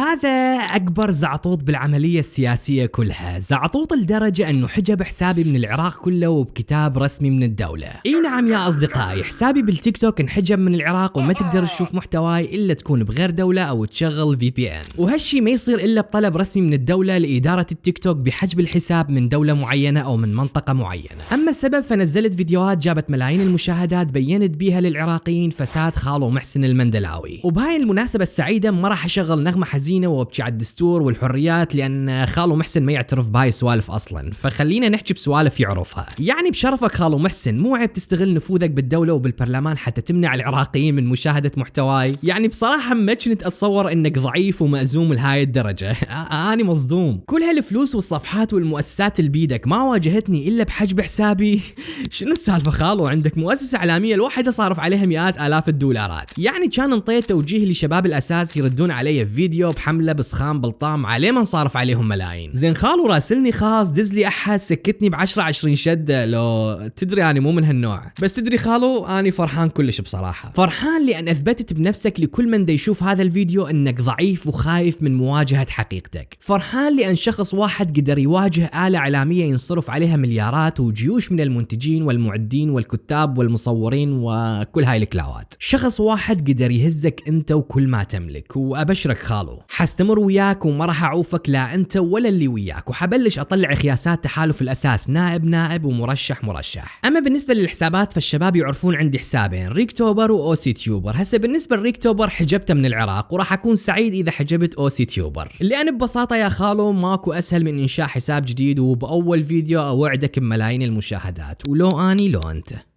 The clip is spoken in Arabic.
وهذا أكبر زعطوط بالعملية السياسية كلها، زعطوط لدرجة أنه حجب حسابي من العراق كله وبكتاب رسمي من الدولة. اي نعم يا أصدقائي، حسابي بالتيك توك انحجب من العراق وما تقدر تشوف محتواي إلا تكون بغير دولة أو تشغل VPN، وهالشي ما يصير إلا بطلب رسمي من الدولة لإدارة التيك توك بحجب الحساب من دولة معينة أو من منطقة معينة. أما السبب فنزلت فيديوهات جابت ملايين المشاهدات بينت بيها للعراقيين فساد خالو محسن المندلاوي. وبهاي المناسبة السعيدة ما راح أشغل نغمة حزينة وابكي على الدستور والحريات لأن خالو محسن ما يعترف بهاي السوالف أصلا، فخلينا نحكي بسوالف يعرفها. يعني بشرفك خالو محسن، مو عيب تستغل نفوذك بالدولة وبالبرلمان حتى تمنع العراقيين من مشاهدة محتواي؟ يعني بصراحة ما كنت أتصور إنك ضعيف ومأزوم لهاي الدرجة. أنا مصدوم. كل هالفلوس والصفحات والمؤسسات اللي بيدك ما واجهتني إلا بحجب حسابي. شنو السالفة خالو؟ عندك مؤسسة إعلامية الواحدة صارف عليها مئات آلاف الدولارات. يعني كان انطيت توجيه لشباب الأساس يردون علي في فيديو بحملة بسخان بلطام عليه من صارف عليهم ملايين. زين خالو راسلني خاص، دز لي أحد، سكتني ب10 20 شدة. لو تدري أنا مو من هالنوع، بس تدري خالو أنا فرحان كلش بصراحة. فرحان لأن أثبتت بنفسك لكل من دا يشوف هذا الفيديو أنك ضعيف وخايف من مواجهة حقيقتك. فرحان لأن شخص واحد قدر يواجه آلة إعلامية ينصرف عليها مليارات وجيوش من المنتجين والمعدين والكتاب والمصورين وكل هاي الكلاوات. شخص واحد قدر يهزك أنت وكل ما تملك. وأبشرك خالو، حستمر وياك وما راح أعوفك لا أنت ولا اللي وياك، وحبلش أطلع خياسات تحالف الأساس نائب نائب ومرشح مرشح. أما بالنسبة للحسابات فالشباب يعرفون عندي حسابين، ريكتوبر وأوسي تيوبر. هسه بالنسبة لريكتوبر حجبته من العراق وراح أكون سعيد إذا حجبت أوسي تيوبر، لأن ببساطة يا خالو ماكو أسهل من إنشاء حساب جديد وبأول فيديو أوعدك بملايين المشاهدات، ولو أني لو أنت.